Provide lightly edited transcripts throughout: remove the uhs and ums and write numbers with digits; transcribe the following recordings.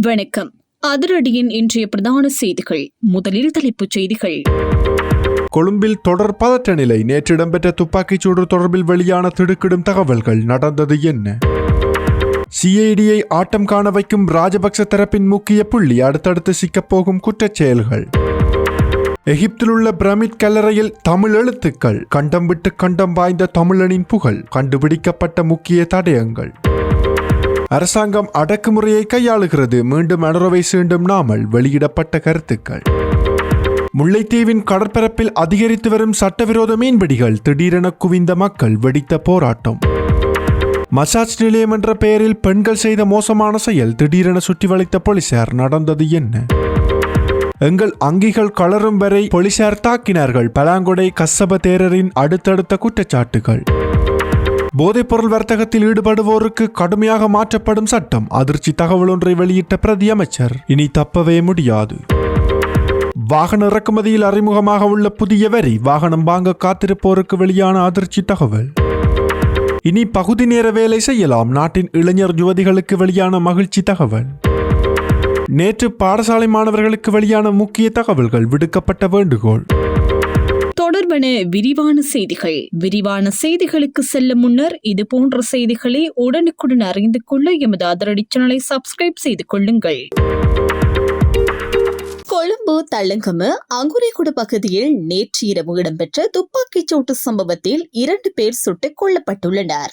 வணக்கம். அதிரடியின் இன்றைய பிரதான செய்திகள். முதலில் தலைப்புச் செய்திகள். கொழும்பில் தொடர் பதற்ற நிலை. நேற்று இடம்பெற்ற துப்பாக்கிச்சூடு தொடர்பில் வெளியான திடுக்கிடும் தகவல்கள். நடந்தது என்ன? சிஐடியை ஆட்டம் காண வைக்கும் ராஜபக்ச தரப்பின் முக்கிய புள்ளி. அடுத்தடுத்து சிக்கப்போகும் குற்றச் செயல்கள். எகிப்தில் உள்ள பிரமிட் கல்லறையில் தமிழ் எழுத்துக்கள். கண்டம் விட்டு கண்டம் வாய்ந்த தமிழனின் புகழ். கண்டுபிடிக்கப்பட்ட முக்கிய தடயங்கள். அரசாங்கம் அடக்குமுறையை கையாளுகிறது. மீண்டும் அனுரவை சீண்டும் நாமல். வெளியிடப்பட்ட கருத்துக்கள். முல்லைத்தீவின் கடற்பரப்பில் அதிகரித்து வரும் சட்டவிரோத மீன்பிடிகள். திடீரென குவிந்த மக்கள். வெடித்த போராட்டம். மசாஜ் நிலையம் என்ற பெயரில் பெண்கள் செய்த மோசமான செயல். திடீரென சுற்றி வளைத்த போலீசார். நடந்தது என்ன? எங்கள் அங்கிகள் கலரும் வரை போலீசார் தாக்கினார்கள். பலாங்கொடை கசப தேரரின் அடுத்தடுத்த குற்றச்சாட்டுகள். போதைப்பொருள் வர்த்தகத்தில் ஈடுபடுவோருக்கு கடுமையாக மாற்றப்படும் சட்டம். அதிர்ச்சி தகவல் ஒன்றை வெளியிட்ட பிரதி அமைச்சர். இனி தப்பவே முடியாது. வாகன இறக்குமதியில் அறிமுகமாக உள்ள புதிய வரி. வாகனம் வாங்க காத்திருப்போருக்கு வெளியான அதிர்ச்சி தகவல். இனி பகுதி நேர வேலை செய்யலாம். நாட்டின் இளைஞர் யுவதிகளுக்கு வெளியான மகிழ்ச்சி தகவல். நேற்று பாடசாலை மாணவர்களுக்கு வெளியான முக்கிய தகவல்கள். விடுக்கப்பட்ட வேண்டுகோள். தொடர்பான விரிவான செய்திகள். விரிவான செய்திகளுக்கு செல்லும் முன்னர் இது போன்ற செய்திகளை உடனுக்குடன் அறிந்து கொள்ள எமது அதிரடி சேனலை சப்ஸ்கிரைப் செய்து கொள்ளுங்கள். கொழும்பு தள்ளங்கம அங்குரைகுடு பகுதியில் நேற்று இரவு இடம்பெற்ற துப்பாக்கிச் சூட்டு சம்பவத்தில் 2 பேர் சுட்டுக் கொல்லப்பட்டுள்ளனர்.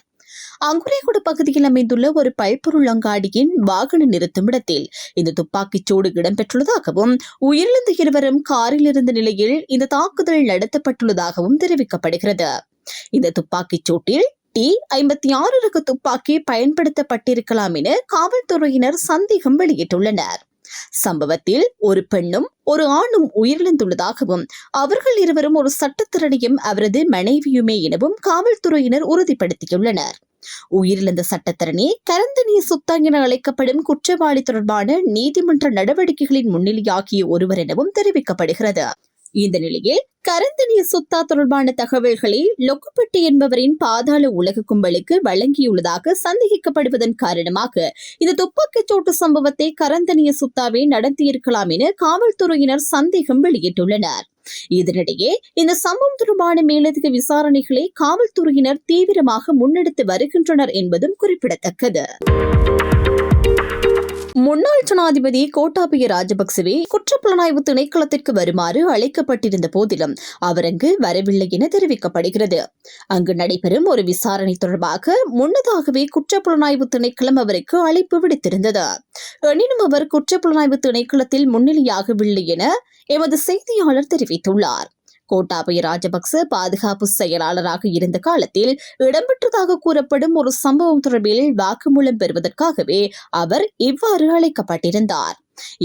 அங்குரைகுடு பகுதியில் அமைந்துள்ள ஒரு பல்பொருள் அங்காடியின் வாகன நிறுத்துமிடத்தில் இந்த துப்பாக்கிச் சூடு இடம்பெற்றுள்ளதாகவும் உயிரிழந்த இருவரும் காரில் இருந்த நிலையில் இந்த தாக்குதல் நடத்தப்பட்டுள்ளதாகவும் தெரிவிக்கப்படுகிறது. இந்த துப்பாக்கிச் சூட்டில் T-56 ரக துப்பாக்கி பயன்படுத்தப்பட்டிருக்கலாம் என காவல்துறையினர் சந்தேகம் வெளியிட்டுள்ளனர். சம்பவத்தில் ஒரு பெண்ணும் ஒரு ஆணும் உயிரிழந்துள்ளதாகவும் அவர்கள் இருவரும் ஒரு சட்டத்திறனையும் அவரது மனைவியுமே எனவும் காவல்துறையினர் உறுதிப்படுத்தியுள்ளனர். உயிரிழந்த சட்டத்தரணி கரந்தனிய சுத்தா என அழைக்கப்படும் குற்றவாளி தொடர்பான நீதிமன்ற நடவடிக்கைகளின் முன்னிலையாகிய ஒருவர் எனவும் தெரிவிக்கப்படுகிறது. இந்த நிலையில் கரந்தனிய சுத்தா தொடர்பான தகவல்களை லொக்குப்பட்டி என்பவரின் பாதாள உலக கும்பலுக்கு வழங்கியுள்ளதாக சந்தேகிக்கப்படுவதன் காரணமாக இந்த துப்பாக்கிச் சூட்டு சம்பவத்தை கரந்தனிய சுத்தாவே நடத்தியிருக்கலாம் என காவல்துறையினர் சந்தேகம் வெளியிட்டுள்ளனர். இதனிடையே இந்த சம்பவம் தொடர்பான மேலதிக விசாரணைகளை காவல்துறையினர் தீவிரமாக முன்னெடுத்து வருகின்றனர் என்பதும் குறிப்பிடத்தக்கது. முன்னாள் ஜனாதிபதி கோட்டாபய ராஜபக்சவே குற்றப்புலனாய்வு திணைக்களத்திற்கு வருமாறு அழைக்கப்பட்டிருந்த போதிலும் அவர் அங்கு வரவில்லை என தெரிவிக்கப்படுகிறது. அங்கு நடைபெறும் ஒரு விசாரணை தொடர்பாக முன்னதாகவே குற்றப்புலனாய்வு திணைக்களம் அவருக்கு அழைப்பு விடுத்திருந்தது. எனினும் அவர் குற்றப்புலனாய்வு திணைக்களத்தில் முன்னிலையாகவில்லை என எமது செய்தியாளர் தெரிவித்துள்ளார். கோட்டாபய ராஜபக்ச பாதுகாப்பு செயலாளராக இருந்த காலத்தில் இடம்பெற்றதாக கூறப்படும் ஒரு சம்பவம் தொடர்பில் வாக்குமூலம் பெறுவதற்காகவே அவர் இவ்வாறு அழைக்கப்பட்டிருந்தார்.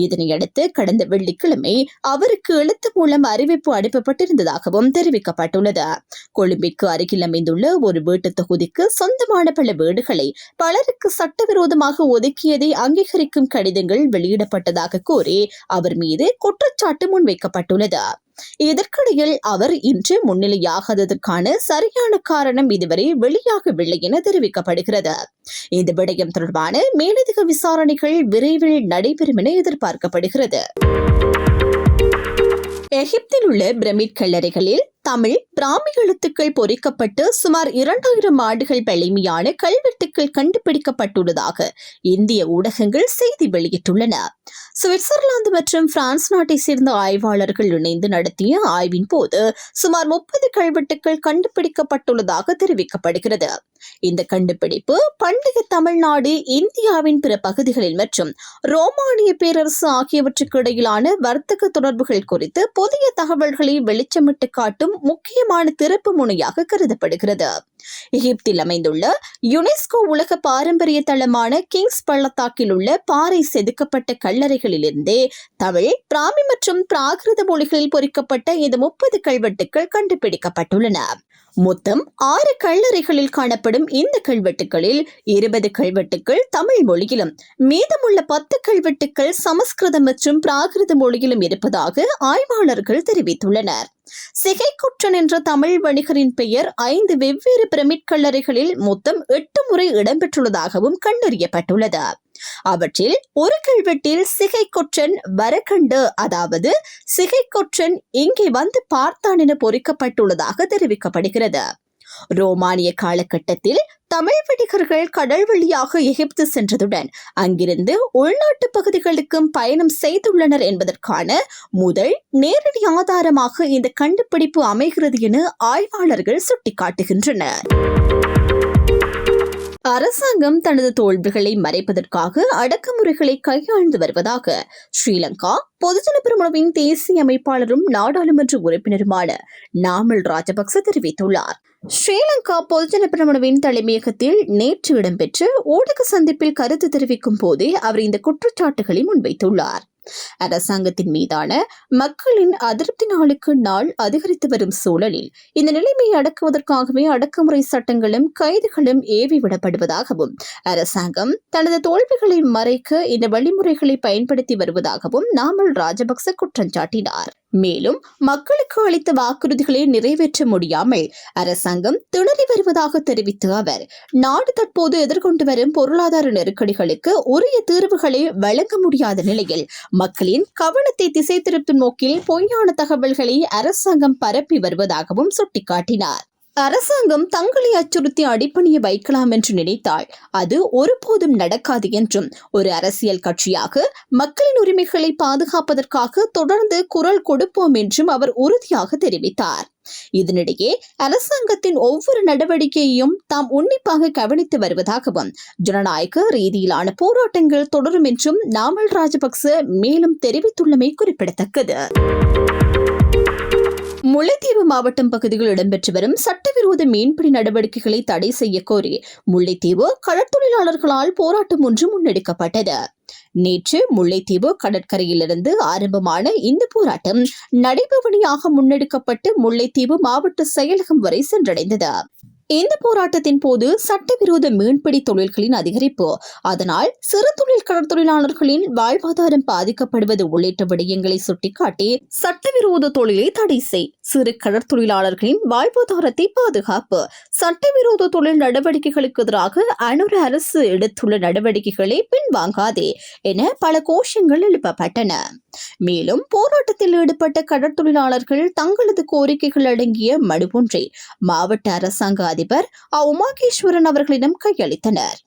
இதனையடுத்து கடந்த வெள்ளிக்கிழமை அவருக்கு எழுத்து மூலம் அறிவிப்பு அனுப்பப்பட்டிருந்ததாகவும் தெரிவிக்கப்பட்டுள்ளது. கொழும்பிற்கு அருகில் அமைந்துள்ள ஒரு வீட்டு தொகுதிக்கு சொந்தமான பல வீடுகளை பலருக்கு சட்டவிரோதமாக ஒதுக்கியதை அங்கீகரிக்கும் கடிதங்கள் வெளியிடப்பட்டதாக கூறி அவர் மீது குற்றச்சாட்டு முன்வைக்கப்பட்டுள்ளது. இதற்கிடையில் அவர் இன்று முன்னிலையாகாததற்கான சரியான காரணம் இதுவரை வெளியாகவில்லை என தெரிவிக்கப்படுகிறது. இந்த விடயம் தொடர்பான மேலதிக விசாரணைகள் விரைவில் நடைபெறும் என எதிர்பார்க்கப்படுகிறது. எகிப்தில் உள்ள பிரமிட் கல்லறைகளில் தமிழ் பிராமி எழுத்துக்கள் பொறிக்கப்பட்டு சுமார் 2000 ஆண்டுகள் பழமையான கல்வெட்டுக்கள் கண்டுபிடிக்கப்பட்டுள்ளதாக இந்திய ஊடகங்கள் செய்தி வெளியிட்டுள்ளன. சுவிட்சர்லாந்து மற்றும் பிரான்ஸ் நாட்டை சேர்ந்த ஆய்வாளர்கள் இணைந்து நடத்திய ஆய்வின் போது சுமார் 30 கல்வெட்டுக்கள் கண்டுபிடிக்கப்பட்டுள்ளதாக தெரிவிக்கப்படுகிறது. இந்த கண்டுபிடிப்பு பண்டைய தமிழ்நாடு, இந்தியாவின் பிற பகுதிகளில் மற்றும் ரோமானிய பேரரசு ஆகியவற்றுக்கு இடையிலான வர்த்தக தொடர்புகள் குறித்து புதிய தகவல்களை வெளிச்சமிட்டு காட்டும் முக்கியமான திருப்பு முனையாக கருதப்படுகிறது. எகிப்தில் அமைந்துள்ள யுனெஸ்கோ உலக பாரம்பரிய தளமான கிங்ஸ் பள்ளத்தாக்கில் உள்ள பாறை செதுக்கப்பட்ட கல்லறைகளிலிருந்தே தமிழ், பிராமி மற்றும் பிராகிருத மொழிகளில் பொறிக்கப்பட்ட இந்த 30 கல்வெட்டுக்கள் கண்டுபிடிக்கப்பட்டுள்ளன. மொத்தம் 6 கல்லறைகளில் காணப்படும் இந்த கல்வெட்டுகளில் 20 கல்வெட்டுக்கள் தமிழ் மொழியிலும் மீதமுள்ள 10 கல்வெட்டுக்கள் சமஸ்கிருதம் மற்றும் பிராகிருத மொழியிலும் இருப்பதாக ஆய்வாளர்கள் தெரிவித்துள்ளனர். சிகைக்குற்றன் என்ற தமிழ் வணிகரின் பெயர் 5 வெவ்வேறு பிரமிட் கல்லறைகளில் மொத்தம் 8 முறை இடம்பெற்றுள்ளதாகவும் கண்டறியப்பட்டுள்ளது. அவற்றில் ஒரு கல்வெட்டில் சிகைக்கொற்றன் வரக்கண்டு, அதாவது சிகைக்கொற்றன் இங்கே வந்து பார்த்தான் என பொறிக்கப்பட்டுள்ளதாக தெரிவிக்கப்படுகிறது. ரோமானிய காலகட்டத்தில் தமிழ் வணிகர்கள் கடல் வழியாக எகிப்து சென்றதுடன் அங்கிருந்து உள்நாட்டு பகுதிகளுக்கும் பயணம் செய்துள்ளனர் என்பதற்கான முதல் நேரடி ஆதாரமாக இந்த கண்டுபிடிப்பு அமைகிறது என ஆய்வாளர்கள் சுட்டிக்காட்டுகின்றனர். அரசாங்கம் தனது தோல்விகளை மறைப்பதற்காக அடக்குமுறைகளை கையாண்டு வருவதாக ஸ்ரீலங்கா பொதுஜன பெரமுனவின் தேசிய அமைப்பாளரும் நாடாளுமன்ற உறுப்பினருமான நாமல் ராஜபக்ச தெரிவித்துள்ளார். ஸ்ரீலங்கா பொதுஜன பெரமுனவின் தலைமையகத்தில் நேற்று இடம்பெற்ற ஊடக சந்திப்பில் கருத்து தெரிவிக்கும் போதே அவர் இந்த குற்றச்சாட்டுகளை முன்வைத்துள்ளார். அரசாங்கத்தின் மீதான மக்களின் அதிருப்தி நாளுக்கு நாள் அதிகரித்து வரும் சூழலில் இந்த நிலைமையை அடக்குவதற்காகவே அடக்குமுறை சட்டங்களும் கைதுகளும் ஏவி விடப்படுவதாகவும் அரசாங்கம் தனது தோல்விகளை மறைக்க இந்த வழிமுறைகளை பயன்படுத்தி வருவதாகவும் நாமல் ராஜபக்ச குற்றம் சாட்டினார். மேலும் மக்களுக்கு அளித்த வாக்குறுதிகளை நிறைவேற்ற முடியாமல் அரசாங்கம் திணறி வருவதாக தெரிவித்த அவர், நாடு தற்போது எதிர்கொண்டு வரும் பொருளாதார நெருக்கடிகளுக்கு உரிய தீர்வுகளை வழங்க முடியாத நிலையில் மக்களின் கவனத்தை திசை திருப்பும் நோக்கில் பொய்யான தகவல்களை அரசாங்கம் பரப்பி வருவதாகவும் சுட்டிக்காட்டினார். அரசாங்கம் தங்களை அச்சுறுத்தி அடிப்பணிய வைக்கலாம் என்று நினைத்தால் அது ஒருபோதும் நடக்காது என்றும், ஒரு அரசியல் கட்சியாக மக்களின் உரிமைகளை பாதுகாப்பதற்காக தொடர்ந்து குரல் கொடுப்போம் என்றும் அவர் உறுதியாக தெரிவித்தார். இதனிடையே அரசாங்கத்தின் ஒவ்வொரு நடவடிக்கையையும் தாம் உன்னிப்பாக கவனித்து வருவதாகவும் ஜனநாயக ரீதியிலான போராட்டங்கள் தொடரும் என்றும் நாமல் ராஜபக்ச மேலும் தெரிவித்துள்ளமை குறிப்பிடத்தக்கது. முல்லைத்தீவு மாவட்டம் பகுதியில் இடம்பெற்று வரும் சட்டவிரோத மீன்பிடி நடவடிக்கைகளை தடை செய்ய கோரி முல்லைத்தீவு கடற்தொழிலாளர்களால் போராட்டம் ஒன்று முன்னெடுக்கப்பட்டது. நேற்று முல்லைத்தீவு கடற்கரையிலிருந்து ஆரம்பமான இந்த போராட்டம் நடைபவனியாக முன்னெடுக்கப்பட்டு முல்லைத்தீவு மாவட்ட செயலகம் வரை சென்றடைந்தது. இந்த போராட்டத்தின் போது சட்டவிரோத மீன்பிடி தொழில்களின் அதிகரிப்பு, அதனால் சிறு தொழில் கடற்தொழிலாளர்களின் வாழ்வாதாரம் பாதிக்கப்படுவது உள்ளிட்ட விடயங்களை சுட்டிக்காட்டி சட்டவிரோத தொழிலை தடை செய், சிறு கடற்தொழிலாளர்களின் வாழ்வாதாரத்தை பாதுகாப்பு, சட்டவிரோத தொழில் நடவடிக்கைகளுக்கு எதிராக அனுர அரசு எடுத்துள்ள நடவடிக்கைகளை பின்வாங்காதே என பல கோஷங்கள் எழுப்பப்பட்டன. மேலும் போராட்டத்தில் ஈடுபட்ட கடற்தொழிலாளர்கள் தங்களது கோரிக்கைகள் அடங்கிய மனு ஒன்றை மாவட்ட அரசாங்க அதிபர் உமாகேஸ்வரன் அவர்களிடம் கையளித்தனர்.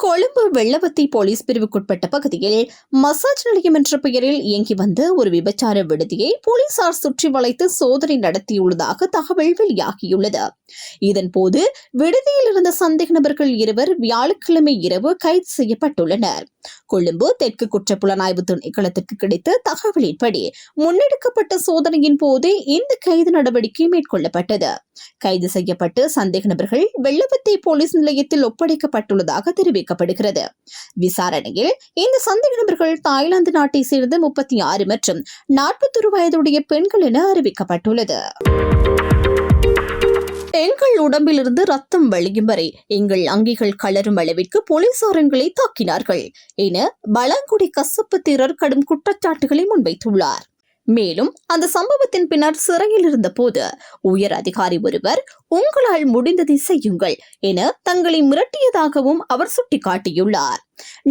கொழும்பு வெள்ளவத்தை போலீஸ் பிரிவுக்குட்பட்ட பகுதியில் மசாஜ் நிலையம் என்ற பெயரில் இயங்கி வந்த ஒரு விபச்சார விடுதியை போலீசார் சுற்றி வளைத்து சோதனை நடத்தியுள்ளதாக தகவல் வெளியாகியுள்ளது. இதன்போது விடுதியில் இருந்த சந்தேக நபர்கள் 2 வியாழக்கிழமை இரவு கைது செய்யப்பட்டுள்ளனர். கொழும்பு தெற்கு குற்றப்புலனாய்வு திணைக்களத்திற்கு கிடைத்த தகவலின்படி முன்னெடுக்கப்பட்ட சோதனையின் போதே இந்த கைது நடவடிக்கை மேற்கொள்ளப்பட்டது. கைது செய்யப்பட்டு சந்தேக நபர்கள் வெள்ளவத்தை போலீஸ் நிலையத்தில் ஒப்படைக்கப்பட்டுள்ளதாக தெரிவிக்கப்படுகிறது. விசாரணையில் இந்த சந்தேக நபர்கள் தாய்லாந்து நாட்டை சேர்ந்த 36 மற்றும் 41 வயதுடைய பெண்கள் என அறிவிக்கப்பட்டுள்ளது. எங்கள் உடம்பிலிருந்து ரத்தம் வழியும் வரை எங்கள் அங்கிகள் கலரும் அளவிற்கு போலீசார் எங்களை தாக்கினார்கள் என பலாங்குடி கசப்புத்தீரர் கடும் குற்றச்சாட்டுகளை முன்வைத்துள்ளார். மேலும் அந்த சம்பவத்தின் பின்னர் சிறையில் இருந்த போது உயர் அதிகாரி ஒருவர் உங்களால் முடிந்ததை செய்யுங்கள் என தங்களை மிரட்டியதாகவும் அவர் சுட்டிக்காட்டியுள்ளார்.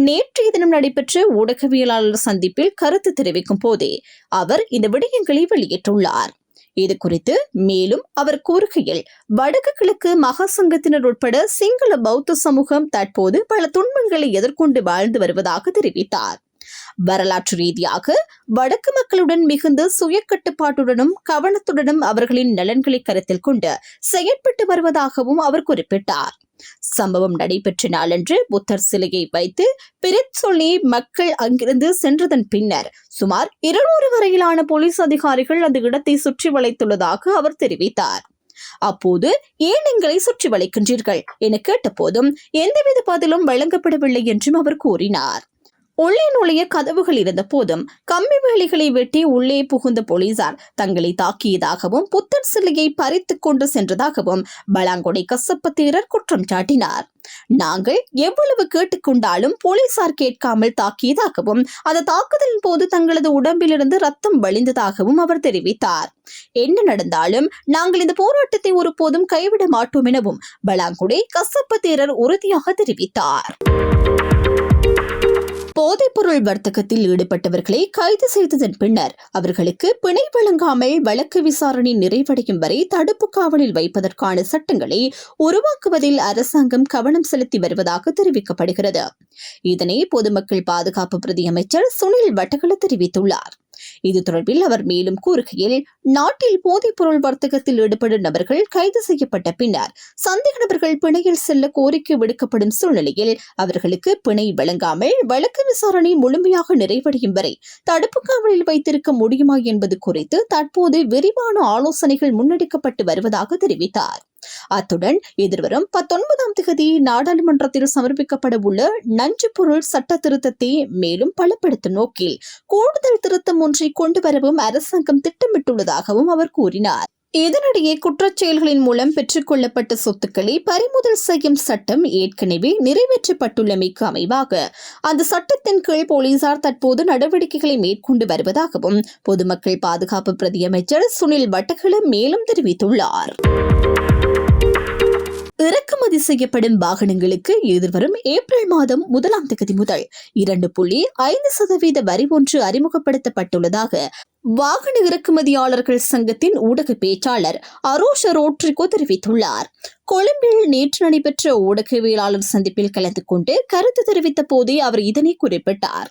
நேற்றைய தினம் நடைபெற்ற ஊடகவியலாளர் சந்திப்பில் கருத்து தெரிவிக்கும் போதே அவர் இந்த விடயங்களை வெளியிட்டுள்ளார். இது குறித்து மேலும் அவர் கூறுகையில், வடக்கு கிழக்கு மகாசங்கத்தினர் உட்பட சிங்கள பௌத்த சமூகம் தற்போது பல துன்பங்களை எதிர்கொண்டு வாழ்ந்து வருவதாக தெரிவித்தார். வரலாற்று ரீதியாக வடக்கு மக்களுடன் மிகுந்த சுய கட்டுப்பாட்டுடனும் கவனத்துடனும் அவர்களின் நலன்களை கருத்தில் கொண்டு செயற்பட்டு வருவதாகவும் அவர் குறிப்பிட்டார். சம்பவம் நடைபெற்ற நாளன்று புத்தர் சிலையை வைத்து பிரித் சொல்லி மக்கள் அங்கிருந்து சென்றதன் பின்னர் சுமார் 200 வரையிலான போலீஸ் அதிகாரிகள் அந்த இடத்தை சுற்றி வளைத்துள்ளதாக அவர் தெரிவித்தார். அப்போது ஏன் எங்களை சுற்றி வளைக்கின்றீர்கள் என கேட்டபோதும் எந்தவித பதிலும் வழங்கப்படவில்லை என்றும் அவர் கூறினார். உள்ளே நுழைய கதவுகள் இருந்த போதும் கம்பி வேலிகளை வெட்டி உள்ளே புகுந்த போலீசார் தங்களை தாக்கியதாகவும் புத்தர் சிலையை பறித்துக் கொண்டு சென்றதாகவும் பலாங்கொடை கசப்ப தேரர் குற்றம் சாட்டினார். நாங்கள் எவ்வளவு கேட்டுக்கொண்டாலும் போலீசார் கேட்காமல் தாக்கியதாகவும் அந்த தாக்குதலின் போது தங்களது உடம்பிலிருந்து ரத்தம் வழிந்ததாகவும் அவர் தெரிவித்தார். என்ன நடந்தாலும் நாங்கள் இந்த போராட்டத்தை ஒருபோதும் கைவிட மாட்டோம் எனவும் பலாங்குடை கசப்ப தேரர் உறுதியாக தெரிவித்தார். போதைப்பொருள் வர்த்தகத்தில் ஈடுபட்டவர்களை கைது செய்ததன் பின்னர் அவர்களுக்கு பிணை வழங்காமல் வழக்கு விசாரணை நிறைவடையும் வரை தடுப்பு காவலில் வைப்பதற்கான சட்டங்களை உருவாக்குவதில் அரசாங்கம் கவனம் செலுத்தி வருவதாக தெரிவிக்கப்படுகிறது. இதனை பொதுமக்கள் பாதுகாப்பு பிரதி அமைச்சர் சுனில் வட்டகல தெரிவித்துள்ளார். இது தொடர்பில் அவர் மேலும் கூறுகையில், நாட்டில் போதைப்பொருள் வர்த்தகத்தில் ஈடுபடும் நபர்கள் கைது செய்யப்பட்ட பின்னர் சந்தேக நபர்கள் பிணையில் செல்ல கோரிக்கை விடுக்கப்படும் சூழ்நிலையில் அவர்களுக்கு பிணை வழங்காமல் வழக்கு விசாரணை முழுமையாக நிறைவடையும் வரை தடுப்பு காவலில் வைத்திருக்க முடியுமா என்பது குறித்து தற்போது விரிவான ஆலோசனைகள் முன்னெடுக்கப்பட்டு வருவதாக தெரிவித்தார். அத்துடன் எதிர்வரும் 19ஆம் தேதி நாடாளுமன்றத்தில் சமர்ப்பிக்கப்பட உள்ள நஞ்சு பொருள் சட்ட திருத்தத்தை மேலும் பலப்படுத்தும் நோக்கில் கூடுதல் திருத்தம் ஒன்றை கொண்டு வரவும் அரசாங்கம் திட்டமிட்டுள்ளதாகவும் அவர் கூறினார். இதனிடையே குற்றச்செயல்களின் மூலம் பெற்றுக் கொள்ளப்பட்ட சொத்துக்களை பறிமுதல் செய்யும் சட்டம் ஏற்கனவே நிறைவேற்றப்பட்டுள்ளமைக்கு அமைவாக அந்த சட்டத்தின் கீழ் போலீசார் தற்போது நடவடிக்கைகளை மேற்கொண்டு வருவதாகவும் பொதுமக்கள் பாதுகாப்பு பிரதி அமைச்சர் சுனில் வட்டகல மேலும் தெரிவித்துள்ளார். இறக்குமதி செய்யப்படும் வாகனங்களுக்கு எதிர்வரும் ஏப்ரல் மாதம் 1ஆம் தேதி முதல் 2.5% வரி ஒன்று அறிமுகப்படுத்தப்பட்டுள்ளதாக வாகன இறக்குமதியாளர்கள் சங்கத்தின் ஊடக பேச்சாளர் அரோஷ ரோட்ரிகோ தெரிவித்துள்ளார். கொழும்பில் நேற்று நடைபெற்ற ஊடகவியலாளர் சந்திப்பில் கலந்து கொண்டு கருத்து தெரிவித்த போதே அவர் இதனை குறிப்பிட்டார்.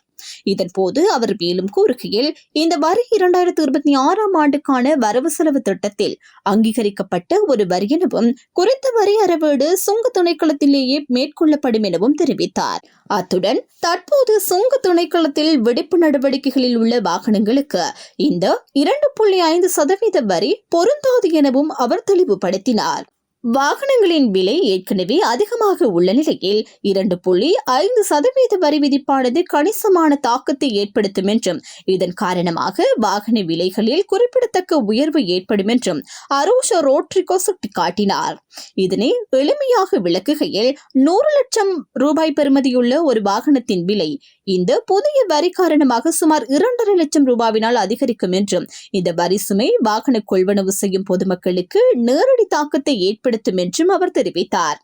இதன்போது அவர் மேலும் கூறுகையில், இந்த வரி 2026ஆம் ஆண்டுக்கான வரவு செலவு திட்டத்தில் அங்கீகரிக்கப்பட்ட ஒரு வரி எனவும் குறித்த வரி அறவீடு சுங்க திணைக்களத்திலேயே மேற்கொள்ளப்படும் எனவும் தெரிவித்தார். அத்துடன் தற்போது சுங்க திணைக்களத்தில் வெடிப்பு நடவடிக்கைகளில் உள்ள வாகனங்களுக்கு இந்த 2.5% வரி பொருந்தாது எனவும் அவர் தெளிவுபடுத்தினார். வாகனங்களின் விலை ஏற்கனவே அதிகமாக உள்ள நிலையில் 2.5% வரி விதிப்பானது கணிசமான தாக்கத்தை ஏற்படுத்தும் என்றும் இதன் காரணமாக வாகன விலைகளில் குறிப்பிடத்தக்க உயர்வு ஏற்படும் என்றும் அரோஷ ரோட்ரிகோ சுட்டிக்காட்டினார். இதனை எளிமையாக விளக்குகையில் 100 லட்சம் ரூபாய் பெறுமதியுள்ள ஒரு வாகனத்தின் விலை இந்த புதிய வரி காரணமாக சுமார் 2.5 லட்சம் ரூபாயினால் அதிகரிக்கும் என்றும் இந்த வரி சுமை வாகன கொள்வனவு செய்யும் பொதுமக்களுக்கு நேரடி தாக்கத்தை ஏற்படுத்தும் என்றும் அவர் தெரிவித்தார்.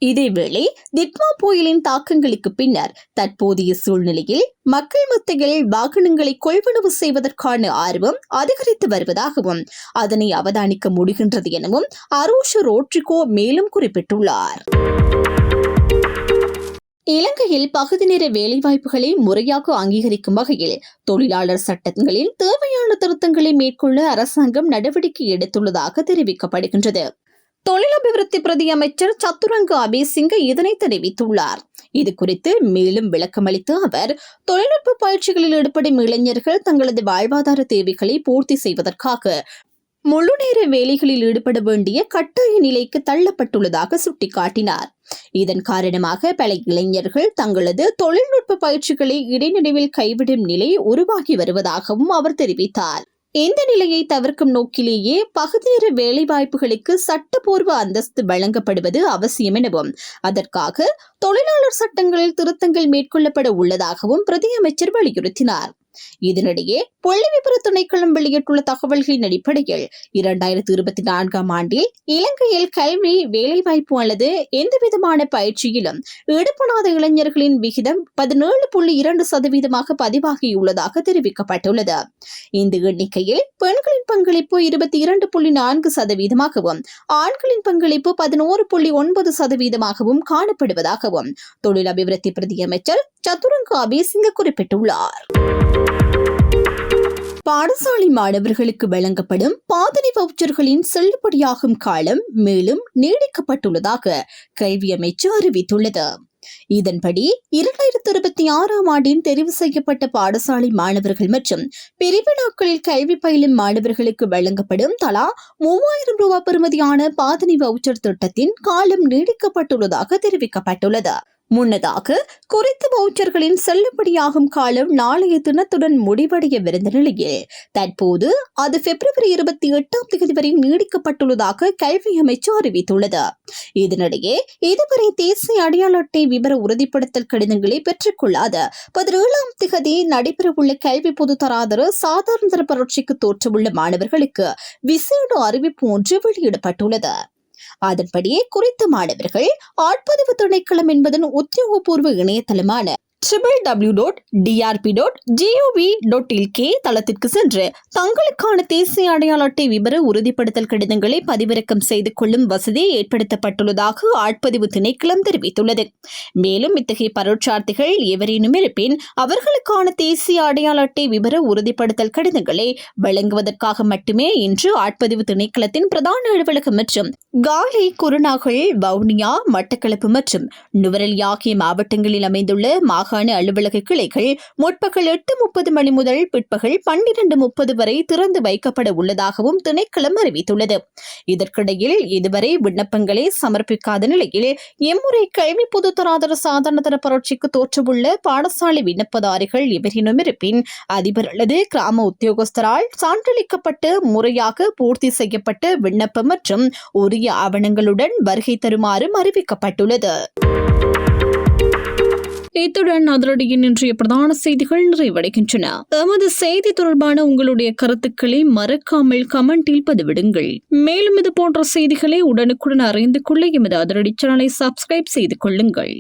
இதேவேளை திட்மா புயலின் தாக்கங்களுக்கு பின்னர் தற்போதைய சூழ்நிலையில் மக்கள் மத்தியில் வாகனங்களை கொள்வனவு செய்வதற்கான ஆர்வம் அதிகரித்து வருவதாகவும் அதனை அவதானிக்க முடிகின்றது எனவும் அரோஷ ரோட்ரிகோ மேலும் குறிப்பிட்டுள்ளார். இலங்கையில் பகுதி நேர வேலைவாய்ப்புகளை முறையாக அங்கீகரிக்கும் வகையில் தொழிலாளர் சட்டங்களில் தேவையான திருத்தங்களை மேற்கொள்ள அரசாங்கம் நடவடிக்கை எடுத்துள்ளதாக தெரிவிக்கப்படுகின்றது. தொழில் அபிவிருத்தி பிரதி அமைச்சர் சத்துரங்க அபேசிங்க இதனை தெரிவித்துள்ளார். இது குறித்து மேலும் விளக்கமளித்த அவர், தொழில்நுட்ப பயிற்சிகளில் ஈடுபடும் இளைஞர்கள் தங்களது வாழ்வாதார தேவைகளை பூர்த்தி செய்வதற்காக முழுநேர வேலைகளில் ஈடுபட வேண்டிய கட்டாய நிலைக்கு தள்ளப்பட்டுள்ளதாக சுட்டிக்காட்டினார். இதன் காரணமாக பல இளைஞர்கள் தங்களது தொழில்நுட்ப பயிற்சிகளை இடைநடுவில் கைவிடும் நிலை உருவாகி வருவதாகவும் அவர் தெரிவித்தார். இந்த நிலையை தவிர்க்கும் நோக்கிலேயே பகுதி நேர வேலைவாய்ப்புகளுக்கு சட்டப்பூர்வ அந்தஸ்து வழங்கப்படுவது அவசியம் எனவும் அதற்காக தொழிலாளர் சட்டங்களில் திருத்தங்கள் மேற்கொள்ளப்பட உள்ளதாகவும் பிரதி அமைச்சர் வலியுறுத்தினார். இதனிடையே புள்ளிவிபர திணைக்களம் வெளியிட்டுள்ள தகவல்களின் அடிப்படையில் 2024ஆம் ஆண்டில் இலங்கையில் கல்வி, வேலைவாய்ப்பு அல்லது எந்தவிதமான பயிற்சியிலும் ஈடுபடாத இளைஞர்களின் விகிதம் 17.2% பதிவாகியுள்ளதாக தெரிவிக்கப்பட்டுள்ளது. இந்த எண்ணிக்கையில் பெண்களின் பங்களிப்பு 22.4%, ஆண்களின் பங்களிப்பு 11.9% காணப்படுவதாகவும் தொழில் அபிவிருத்தி பிரதி அமைச்சர் சத்துரங்க அபேசிங்க குறிப்பிட்டுள்ளார். பாடசாலை மாணவர்களுக்கு வழங்கப்படும் பாதணி வவுச்சர்களின் செல்லுபடியாகும் காலம் மேலும் நீடிக்கப்பட்டுள்ளதாக கல்வி அமைச்சு அறிவித்துள்ளது. இதன்படி 2026ஆம் ஆண்டின் தெரிவு செய்யப்பட்ட பாடசாலை மாணவர்கள் மற்றும் பிரிவு நாட்களில் கல்வி பயிலும் மாணவர்களுக்கு வழங்கப்படும் தலா 3000 ரூபாய் பெறுமதியான பாதணி வவுச்சர் திட்டத்தின் காலம் நீடிக்கப்பட்டுள்ளதாக தெரிவிக்கப்பட்டுள்ளது. முன்னதாக குறித்த வவுச்சர்களின் செல்லுபடியாகும் காலம் நாளைய தினத்துடன் முடிவடையவிருந்த நிலையில் தற்போது அது பிப்ரவரி 28 வரை நீடிக்கப்பட்டுள்ளதாக கல்வி அமைச்சு அறிவித்துள்ளது. இதனிடையே இதுவரை தேசிய அடையாள அட்டை விவர உறுதிப்படுத்தல் கடிதங்களை பெற்றுக் கொள்ளாத 17 நடைபெறவுள்ள கல்வி பொதுத்தராதர சாதாரண பரீட்சைக்கு தோற்றவுள்ள மாணவர்களுக்கு விசேட அறிவிப்பு ஒன்று வெளியிடப்பட்டுள்ளது. அதன்படியே குறித்த மாணவர்கள் ஆட்பதிவு திணைக்களம் என்பதன் உத்தியோகபூர்வ இணையதளமான www.drp.gov.lk தளத்திற்கு சென்று தங்களுக்கான தேசிய அடையாள அட்டை விவர உறுதிப்படுத்தல் கடிதங்களை பதிவிறக்கம் செய்து கொள்ளும் வசதி ஏற்படுத்தப்பட்டுள்ளதாக ஆட்பதிவு திணைக்களம் தெரிவித்துள்ளது. மேலும் இத்தகைய பரீட்சார்த்திகள் எவரேனும் இருப்பின் அவர்களுக்கான தேசிய அடையாள அட்டை விவர உறுதிப்படுத்தல் கடிதங்களை வழங்குவதற்காக மட்டுமே இன்று ஆட்பதிவு திணைக்களத்தின் பிரதான அலுவலகம் மற்றும் காலி, குருநாகல், வவுனியா, மட்டக்களப்பு மற்றும் நுவரெலியா ஆகிய மாவட்டங்களில் அமைந்துள்ள மாகாண அலுவலக கிளைகள் முற்பகல் 8:30 மணி முதல் பிற்பகல் 12:30 வரை திறந்து வைக்கப்பட உள்ளதாகவும் திணைக்களம் அறிவித்துள்ளது. இதற்கிடையில் இதுவரை விண்ணப்பங்களை சமர்ப்பிக்காத நிலையில் இம்முறை கல்வி பொதுத்தராதர சாதாரணதர பரீட்சைக்கு தோற்றவுள்ள பாடசாலை விண்ணப்பதாரிகள் எவரேனும் இருப்பின் அதிபர் அல்லது கிராம உத்தியோகஸ்தரால் சான்றளிக்கப்பட்டு முறையாக பூர்த்தி செய்யப்பட்ட விண்ணப்பம் மற்றும் உரிய ஆவணங்களுடன் வருகை தருமாறும் அறிவிக்கப்பட்டுள்ளது. இத்துடன் அதிரடியின் இன்றைய பிரதான செய்திகள் நிறைவடைகின்றன. எமது செய்தி தொடர்பான உங்களுடைய கருத்துக்களை மறக்காமல் கமெண்டில் பதிவிடுங்கள். மேலும் இது போன்ற செய்திகளை உடனுக்குடன் அறிந்து கொள்ள எமது அதிரடி சேனலை சப்ஸ்கிரைப் செய்து கொள்ளுங்கள்.